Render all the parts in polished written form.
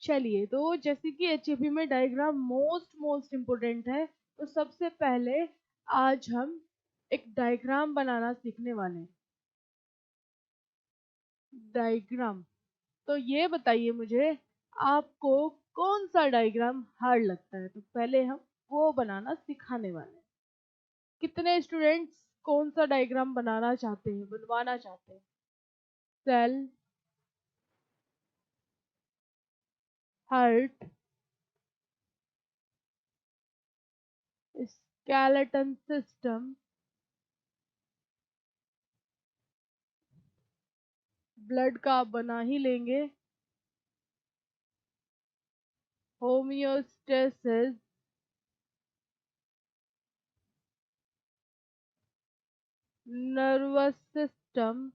चलिए, तो जैसे कि एचएपी में डायग्राम मोस्ट इम्पोर्टेंट है, तो सबसे पहले आज हम एक डायग्राम बनाना सीखने वाले हैं। डायग्राम, तो ये बताइए मुझे, आपको कौन सा डायग्राम हार्ड लगता है? तो पहले हम वो बनाना सिखाने वाले हैं। कितने स्टूडेंट्स कौन सा डायग्राम बनाना चाहते हैं, बनवाना चाहते हैं? Cell, heart, skeleton system, blood का आप बना ही लेंगे, homeostasis, nervous system,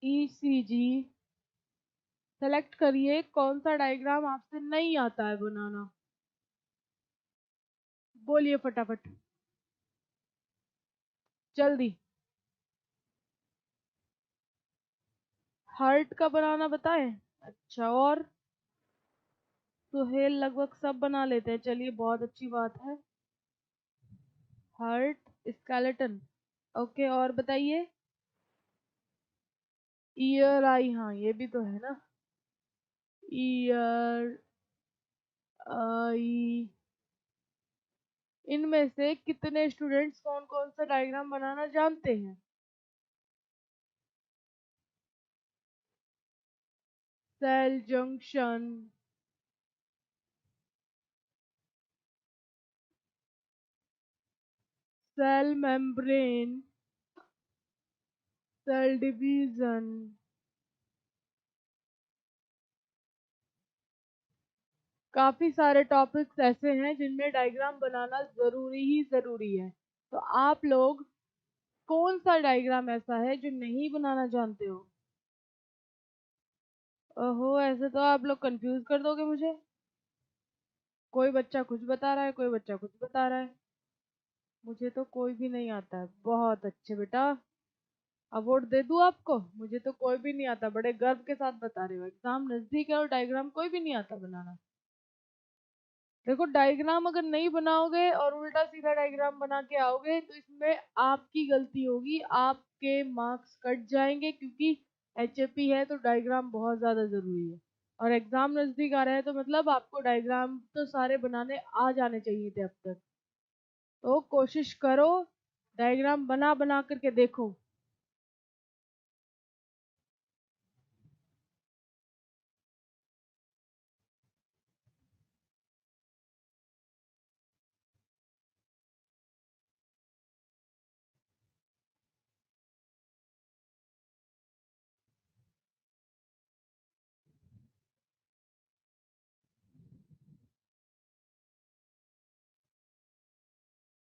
ECG. Select करिए कौन सा डायग्राम आपसे नहीं आता है बनाना। बोलिए फटाफट, जल्दी। हार्ट का बनाना बताएं? अच्छा, और सुहेल लगभग सब बना लेते हैं, चलिए बहुत अच्छी बात है। हार्ट, स्केलेटन, ओके, और बताइए। ईयर आई, हाँ ये भी तो है ना। ईयर आई, इनमें से कितने स्टूडेंट्स कौन कौन सा डायग्राम बनाना जानते हैं? Cell junction, cell membrane, cell division. काफी सारे टॉपिक्स ऐसे हैं जिनमें डायग्राम बनाना जरूरी ही जरूरी है। तो आप लोग कौन सा डायग्राम ऐसा है जो नहीं बनाना जानते हो? ओहो, ऐसे तो आप लोग कंफ्यूज कर दोगे मुझे। कोई बच्चा कुछ बता रहा है, कोई बच्चा कुछ बता रहा है। मुझे तो कोई भी नहीं आता है। बहुत अच्छे बेटा, अवार्ड दे दूं आपको? मुझे तो कोई भी नहीं आता, बड़े गर्व के साथ बता रहे हो। एग्जाम नजदीक है और डायग्राम कोई भी नहीं आता बनाना। देखो, डायग्राम अगर नहीं बनाओगे और उल्टा सीधा डायग्राम बना के आओगे तो इसमें आपकी गलती होगी, आपके मार्क्स कट जाएंगे, क्योंकि एचएपी है तो डायग्राम बहुत ज्यादा जरूरी है। और एग्जाम नजदीक आ रहा है तो मतलब आपको डायग्राम तो सारे बनाने आ जाने चाहिए थे अब तक। तो कोशिश करो, डायग्राम बना बना करके देखो।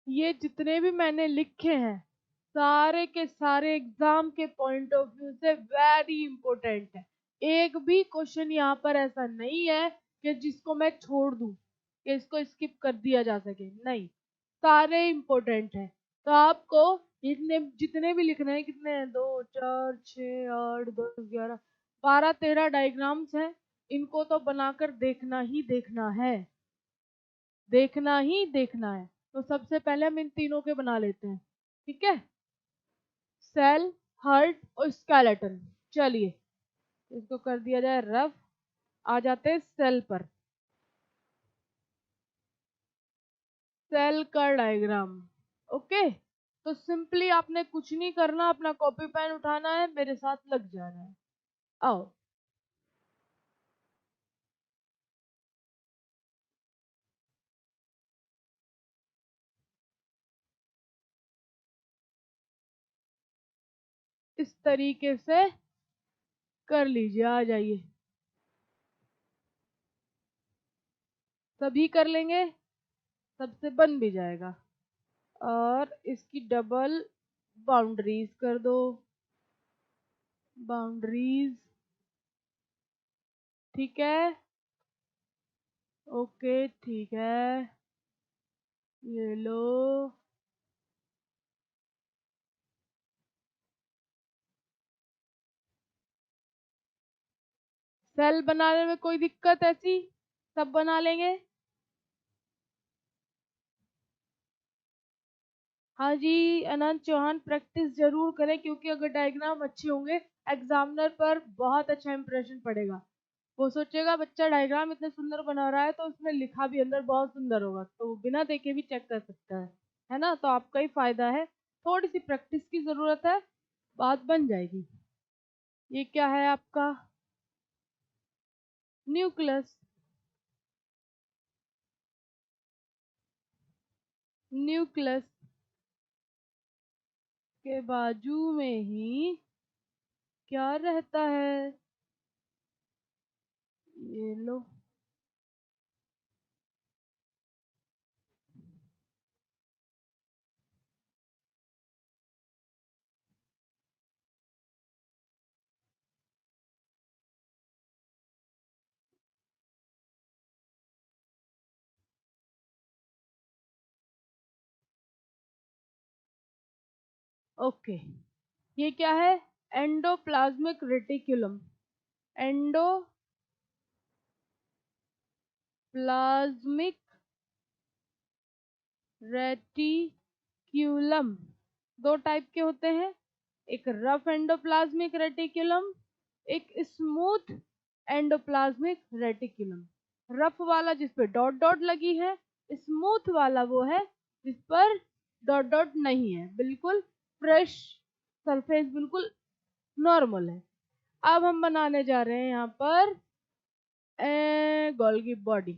ये जितने भी मैंने लिखे हैं, सारे के सारे एग्जाम के पॉइंट ऑफ व्यू से वेरी इंपॉर्टेंट है। एक भी क्वेश्चन यहाँ पर ऐसा नहीं है कि जिसको मैं छोड़ दूं, कि इसको स्किप कर दिया जा सके, नहीं, सारे इंपॉर्टेंट है। तो आपको इतने जितने भी लिखने हैं, कितने हैं, 2 4 6 8 10 11 12 13 डायग्राम्स हैं। इनको तो बनाकर देखना ही देखना है, देखना ही देखना है। तो सबसे पहले हम इन तीनों के बना लेते हैं, ठीक है? सेल, हार्ट और स्केलेटन। चलिए, इसको कर दिया जाए रफ। आ जाते हैं सेल पर। सेल का डायग्राम, ओके। तो सिंपली आपने कुछ नहीं करना, अपना कॉपी पेन उठाना है, मेरे साथ लग जाना है। आओ। इस तरीके से कर लीजिए, आ जाइए। सभी कर लेंगे, सबसे बन भी जाएगा। और इसकी डबल बाउंड्रीज कर दो। बाउंड्रीज, ठीक है, ओके, ठीक है। ये लो, सेल बनाने में कोई दिक्कत ऐसी? सब बना लेंगे? हाँ जी अनंत चौहान, प्रैक्टिस जरूर करें, क्योंकि अगर डायग्राम अच्छे होंगे एग्जामिनर पर बहुत अच्छा इंप्रेशन पड़ेगा। वो सोचेगा बच्चा डायग्राम इतने सुंदर बना रहा है तो उसमें लिखा भी अंदर बहुत सुंदर होगा, तो वो बिना देखे भी चेक कर सकता है ना। तो आपका ही फायदा है, थोड़ी सी प्रैक्टिस की जरूरत है, बात बन जाएगी। ये क्या है आपका? न्यूक्लियस। न्यूक्लियस के बाजू में ही क्या रहता है? ये लो। ओके, ये क्या है? Endoplasmic reticulum. एंडोप्लाज्मिक रेटिक्यूलम दो टाइप के होते हैं, एक रफ एंडोप्लाज्मिक रेटिकुलम, एक स्मूथ एंडोप्लाज्मिक रेटिकुलम। रफ वाला जिस पे डॉट डॉट लगी है, स्मूथ वाला वो है जिस पर डॉट डॉट नहीं है, बिल्कुल फ्रेश सरफेस, बिल्कुल नॉर्मल है। अब हम बनाने जा रहे हैं यहाँ पर गोल्गी बॉडी।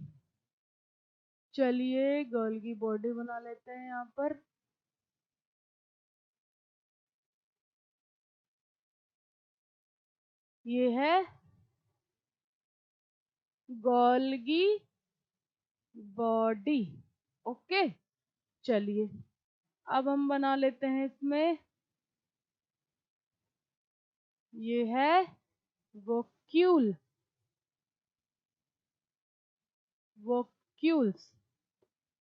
चलिए गोल्गी बॉडी बना लेते हैं यहाँ पर। ये है गोल्गी बॉडी। ओके, चलिए अब हम बना लेते हैं इसमें, ये है वोक्यूल। वोक्यूल्स।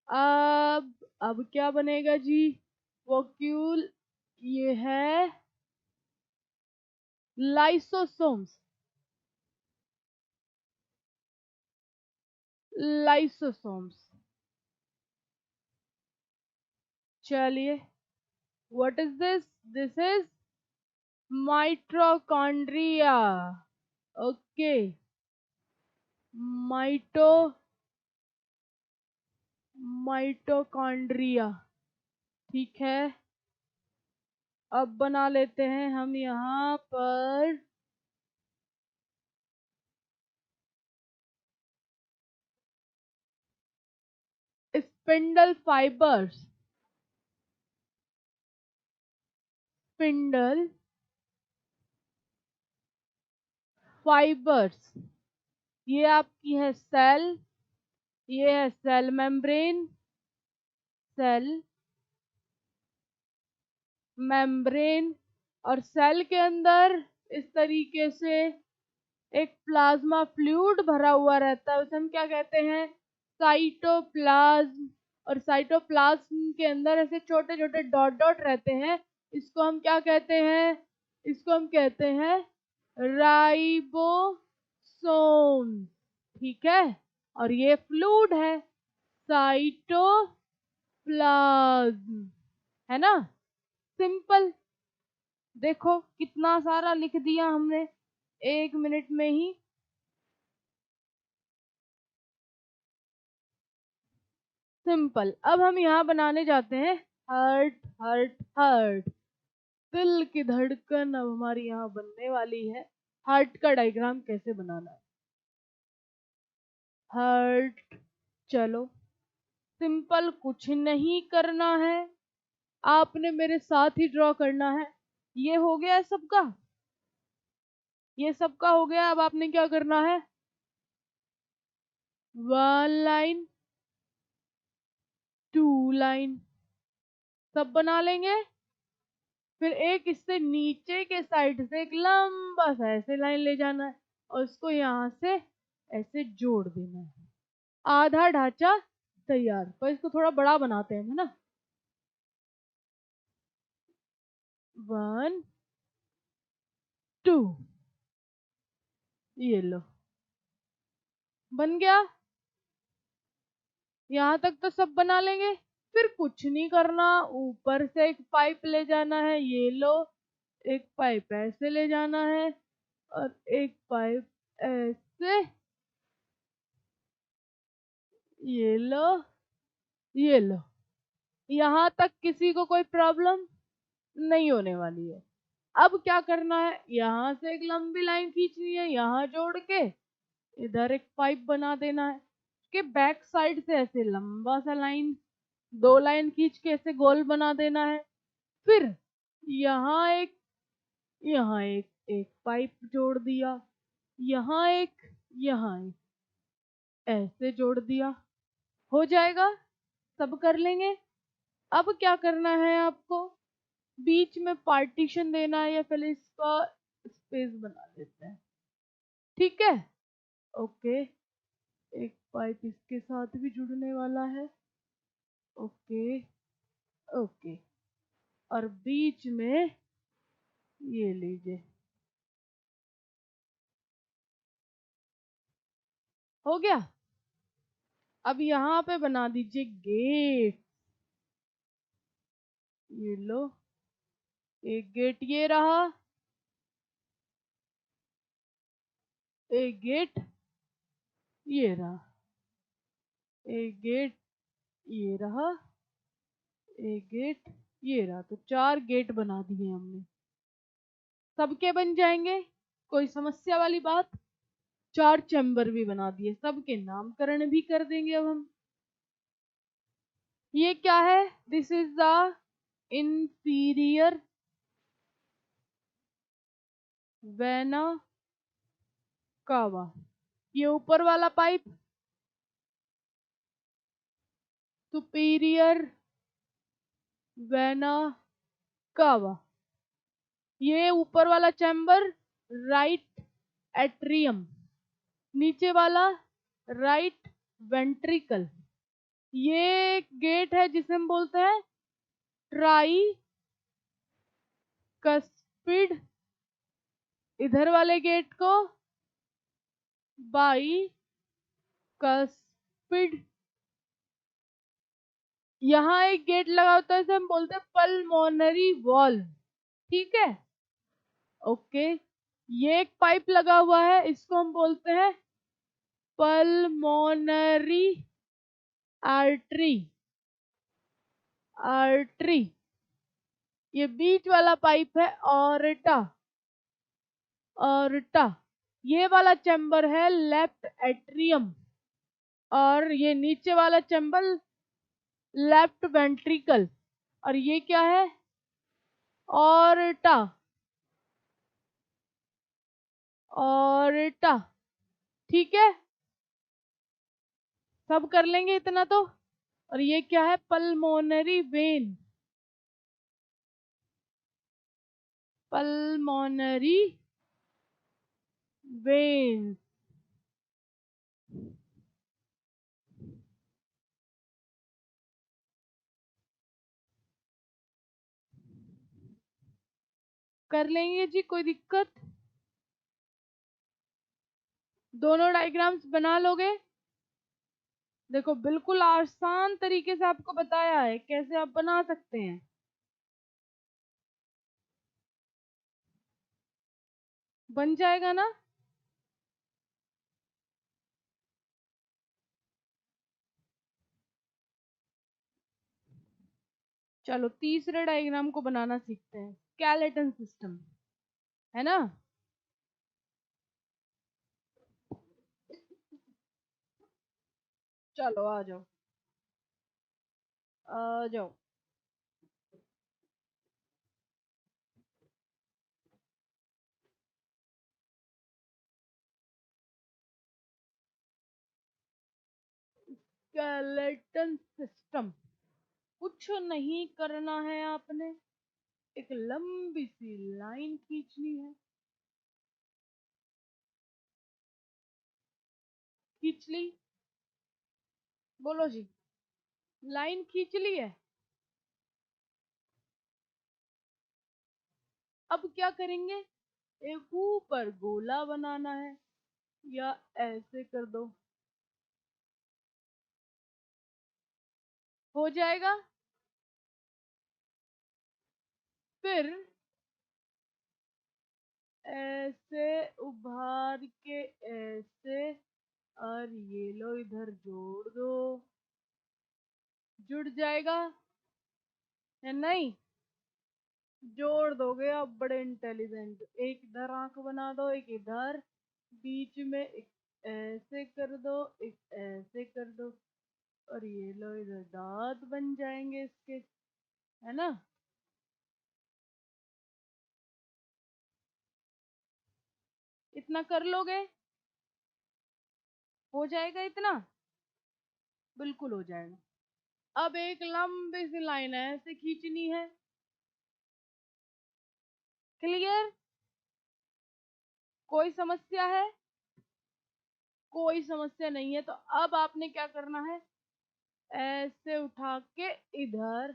अब क्या बनेगा जी? वोक्यूल। ये है लाइसोसोम्स। लाइसोसोम्स। चलिए, what is this? This is mitochondria. Okay, माइटो mitochondria, ठीक है। अब बना लेते हैं हम यहाँ पर स्पिंडल फाइबर्स। स्पिंडल फाइबर्स, ये आपकी है सेल, ये है सेल मेम्ब्रेन। सेल मेम्ब्रेन, और सेल के अंदर इस तरीके से एक प्लाज्मा फ्लूइड भरा हुआ रहता है, उसे हम क्या कहते हैं? साइटोप्लाज्म। और साइटोप्लाज्म के अंदर ऐसे छोटे छोटे डॉट डॉट रहते हैं, इसको हम क्या कहते हैं? इसको हम कहते हैं राइबोसोम, ठीक है। और ये फ्लूइड है साइटोप्लाज्म, है ना। सिंपल, देखो कितना सारा लिख दिया हमने 1 मिनट में ही। सिंपल। अब हम यहाँ बनाने जाते हैं हार्ट। हार्ट हार्ट, दिल की धड़कन अब हमारी यहाँ बनने वाली है। हार्ट का डायग्राम कैसे बनाना है? हार्ट, चलो सिंपल, कुछ नहीं करना है, आपने मेरे साथ ही ड्रॉ करना है। ये हो गया है सबका, ये सबका हो गया। अब आपने क्या करना है? 1 लाइन, 2 लाइन, सब बना लेंगे। फिर एक इससे नीचे के साइड से एक लंबा सा ऐसे लाइन ले जाना है, और उसको यहाँ से ऐसे जोड़ देना है। आधा ढांचा तैयार। पर इसको थोड़ा बड़ा बनाते हैं, है ना। 1 2, ये लो। बन गया। यहां तक तो सब बना लेंगे। फिर कुछ नहीं करना, ऊपर से एक पाइप ले जाना है, ये लो। एक पाइप ऐसे ले जाना है और एक पाइप ऐसे, ये लो, ये लो। यहां तक किसी को कोई प्रॉब्लम नहीं होने वाली है। अब क्या करना है, यहां से एक लंबी लाइन खींचनी है, यहां जोड़ के इधर एक पाइप बना देना है। के बैक साइड से ऐसे लंबा सा लाइन, दो लाइन खींच के ऐसे गोल बना देना है। फिर यहाँ एक, यहाँ एक पाइप जोड़ दिया, यहाँ एक, यहाँ एक, ऐसे जोड़ दिया। हो जाएगा, सब कर लेंगे। अब क्या करना है आपको, बीच में पार्टीशन देना है, या पहले इसका स्पेस बना देते हैं। ठीक है, ओके। एक पाइप इसके साथ भी जुड़ने वाला है, ओके ओके। और बीच में ये लीजिए, हो गया। अब यहाँ पे बना दीजिए गेट, ये लो। एक गेट ये रहा, एक गेट ये रहा, एक गेट ये रहा, एक गेट ये रहा। तो 4 गेट बना दिए हमने। सबके बन जाएंगे, कोई समस्या वाली बात। 4 चैम्बर भी बना दिए, सबके नामकरण भी कर देंगे अब हम। ये क्या है, this is the inferior vena cava. ये ऊपर वाला पाइप सुपीरियर वेना कावा। ये ऊपर वाला चैम्बर राइट एट्रियम, नीचे वाला राइट वेंट्रिकल। ये गेट है जिसे हम बोलते हैं ट्राई कस्पिड, इधर वाले गेट को बाई कस्पिड। यहाँ एक गेट लगा होता है, इसे हम बोलते हैं पल्मोनरी वॉल। ठीक है, ओके। ये एक पाइप लगा हुआ है, इसको हम बोलते हैं पल्मोनरी आर्टरी, आर्टरी। ये बीच वाला पाइप है ऑर्टा, ऑर्टा। ये वाला चैम्बर है लेफ्ट एट्रियम, और ये नीचे वाला चैम्बर लेफ्ट वेंट्रिकल। और ये क्या है, ऑर्टा, ऑर्टा। ठीक है, सब कर लेंगे इतना तो। और ये क्या है, पल्मोनरी वेन, पल्मोनरी वेन। कर लेंगे जी, कोई दिक्कत। दोनों डायग्राम्स बना लोगे। देखो बिल्कुल आसान तरीके से आपको बताया है कैसे आप बना सकते हैं। बन जाएगा ना। चलो तीसरे डायग्राम को बनाना सीखते हैं, स्केलेटन सिस्टम, है ना। चलो आ जाओ, आ जाओ। स्केलेटन सिस्टम, कुछ नहीं करना है आपने, एक लंबी सी लाइन खींचनी है। खींच ली, बोलो जी। लाइन खींच ली है। अब क्या करेंगे, एक ऊपर गोला बनाना है, या ऐसे कर दो, हो जाएगा। फिर ऐसे उभार के ऐसे, और ये लो इधर जोड़ दो, जुड़ जाएगा या नहीं? जोड़ दोगे आप, बड़े इंटेलिजेंट। एक इधर आंख बना दो, एक इधर, बीच में एक ऐसे कर दो, एक ऐसे कर दो, और ये लो इधर दांत बन जाएंगे इसके, है ना? इतना कर लोगे? हो जाएगा इतना? बिल्कुल हो जाएगा। अब एक लंबी सी लाइन है, ऐसे खींचनी है। क्लियर? कोई समस्या है? कोई समस्या नहीं है। तो अब आपने क्या करना है, ऐसे उठा के इधर,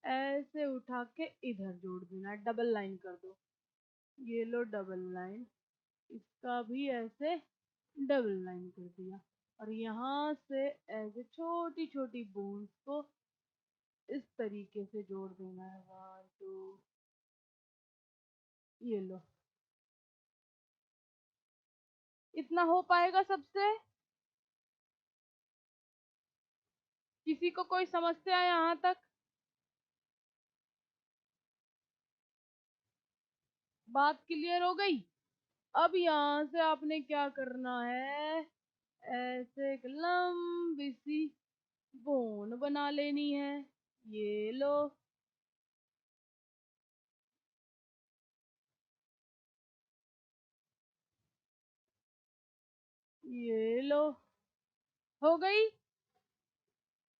ऐसे उठा के इधर जोड़ देना है, डबल लाइन कर दो। ये लो डबल लाइन, इसका भी ऐसे डबल लाइन कर दिया, और यहाँ से ऐसे छोटी छोटी बूंद को इस तरीके से जोड़ देना है। 1 2, ये लो। इतना हो पाएगा सबसे? किसी को कोई समस्या है यहाँ तक? बात क्लियर हो गई? अब यहाँ से आपने क्या करना है, ऐसे एक लंबी सी बोन बना लेनी है। ये लो। ये लो। हो गई?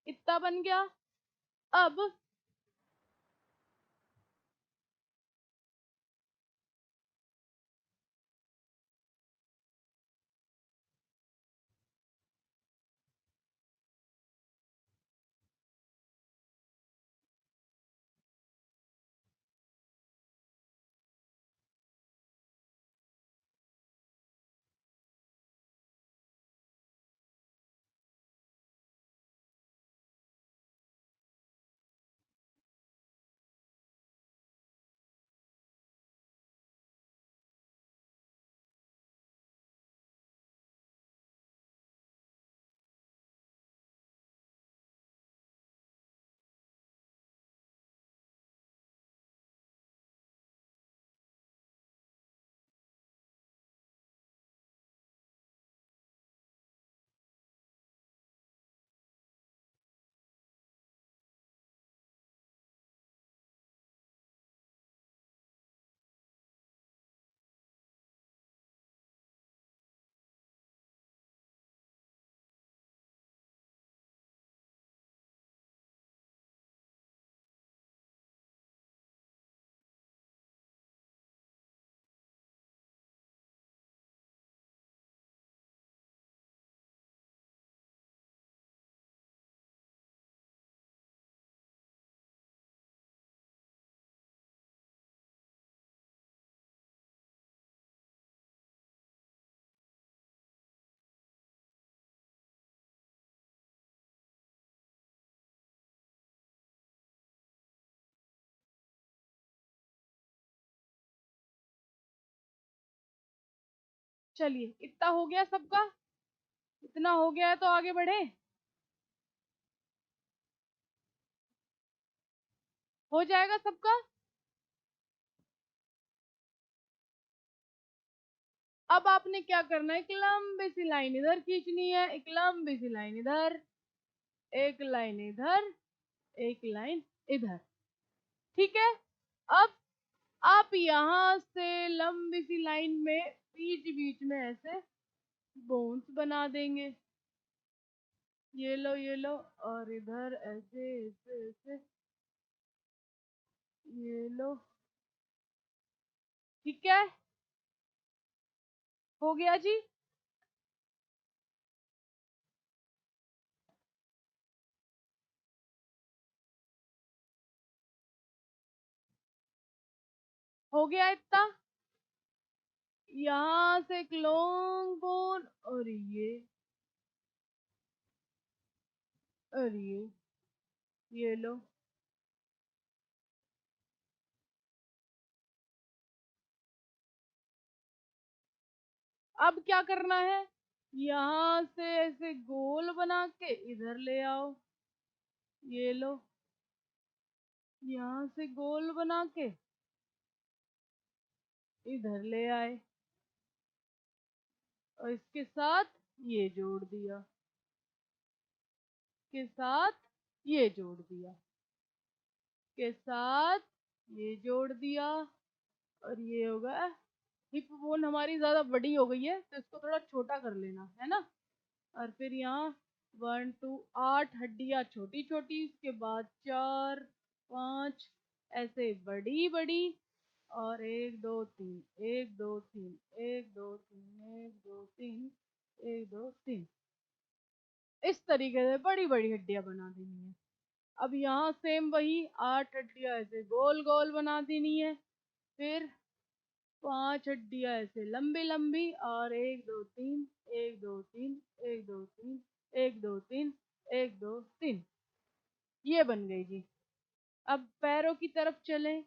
इतना बन गया। अब चलिए, इतना हो गया सबका? इतना हो गया है तो आगे बढ़े। हो जाएगा सबका? अब आपने क्या करना है, एक लंबी सी लाइन इधर खींचनी है, एक लंबी सी लाइन इधर, एक लाइन इधर, एक लाइन इधर। ठीक है? अब आप यहां से लंबी सी लाइन में बीच बीच में ऐसे बोन्स बना देंगे। ये लो, ये लो, और इधर ऐसे ऐसे ऐसे, ये लो। ठीक है? हो गया जी? हो गया इतना? यहाँ से एक लॉन्ग बोन, और ये, और ये, ये लो। अब क्या करना है, यहां से ऐसे गोल बना के इधर ले आओ। ये लो, यहां से गोल बना के इधर ले आए, और इसके साथ ये जोड़ दिया, के साथ ये जोड़ दिया, के साथ ये जोड़ दिया, और ये होगा। हिप बोन हमारी ज्यादा बड़ी हो गई है, तो इसको थोड़ा छोटा कर लेना है ना। और फिर यहाँ 1 2 8 हड्डियां छोटी छोटी, उसके बाद 4 5 ऐसे बड़ी बड़ी, और 1 2 3 1 2 3 1 2 3 1 2 3 1 2 3, इस तरीके से बड़ी बड़ी हड्डियां बना देनी है। अब यहाँ सेम वही 8 हड्डियां ऐसे गोल गोल बना देनी है, फिर 5 हड्डियां ऐसे लंबी लंबी, और 1 2 3 1 2 3 1 2 3 1 2 3 1 2 3, ये बन गई जी। अब पैरों की तरफ चलें,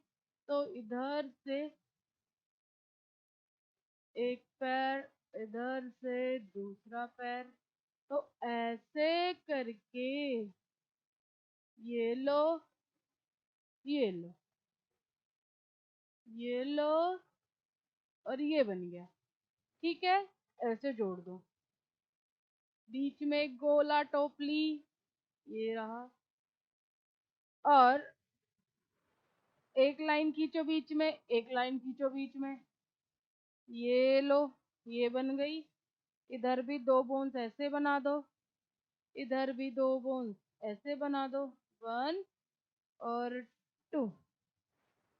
तो इधर से एक पैर, इधर से दूसरा पैर, तो ऐसे करके ये लो, ये लो, ये लो, और ये बन गया। ठीक है, ऐसे जोड़ दो। बीच में एक गोला टोपली, ये रहा, और एक लाइन खींचो बीच में, एक लाइन खींचो बीच में, ये लो, ये बन गई। इधर भी 2 बोन्स ऐसे बना दो, इधर भी 2 बोन्स ऐसे बना दो, 1 और 2।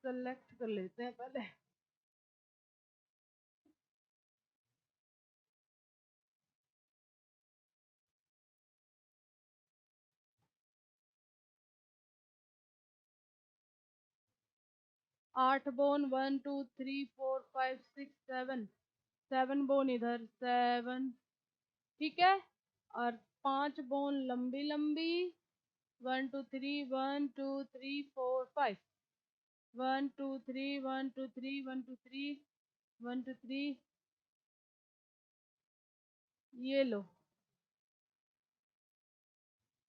सेलेक्ट कर लेते हैं पहले। 8 बोन, 1 2 3 4 5 6 7, 7 बोन इधर, 7। ठीक है, और 5 बोन लंबी लंबी, 1 2 3 1 2 3 4 5, 1 2 3 1 2 3 1 2 3 1 2 3, ये लो।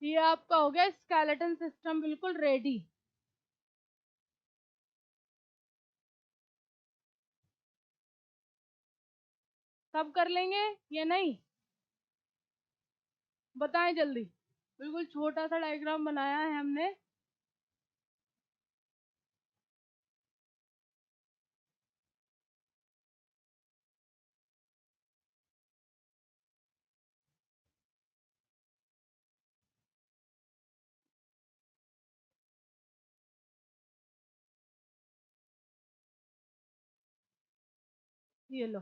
ये आपका हो गया स्केलेटन सिस्टम बिल्कुल रेडी। कब कर लेंगे ये, नहीं बताएं जल्दी। बिल्कुल छोटा सा डायग्राम बनाया है हमने। ये लो,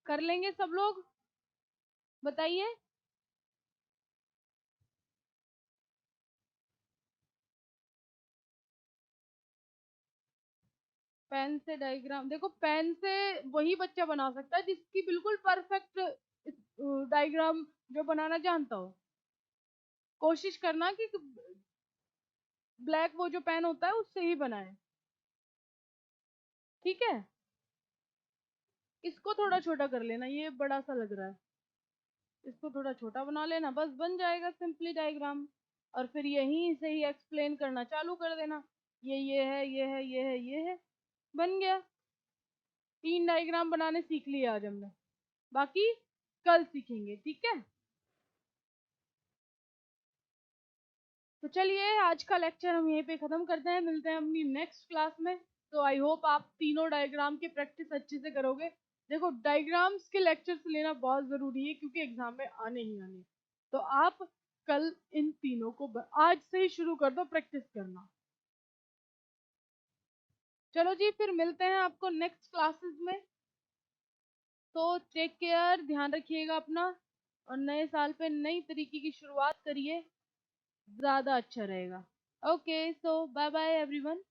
कर लेंगे सब लोग, बताइए। पेन से डायग्राम, देखो पेन से वही बच्चा बना सकता है जिसकी बिल्कुल परफेक्ट डायग्राम जो बनाना जानता हो। कोशिश करना कि ब्लैक वो जो पेन होता है उससे ही बनाए। ठीक है, इसको थोड़ा छोटा कर लेना, ये बड़ा सा लग रहा है, इसको थोड़ा छोटा बना लेना, बस बन जाएगा सिंपली डायग्राम। और फिर यहीं से ही एक्सप्लेन करना चालू कर देना, ये है, ये है, ये है, ये है, बन गया। 3 डायग्राम बनाने सीख लिए आज हमने, बाकी कल सीखेंगे। ठीक है, तो चलिए आज का लेक्चर हम यहीं पे खत्म करते हैं, मिलते हैं अपनी नेक्स्ट क्लास में। तो आई होप आप तीनों डायग्राम की प्रैक्टिस अच्छे से करोगे। देखो डायग्राम्स के लेक्चर्स लेना बहुत जरूरी है, क्योंकि एग्जाम में आने ही आने। तो आप कल इन तीनों को आज से ही शुरू कर दो प्रैक्टिस करना। चलो जी, फिर मिलते हैं आपको नेक्स्ट क्लासेस में। तो टेक केयर, ध्यान रखिएगा अपना, और नए साल पे नई तरीके की शुरुआत करिए, ज्यादा अच्छा रहेगा। ओके, सो बाय बाय एवरीवन।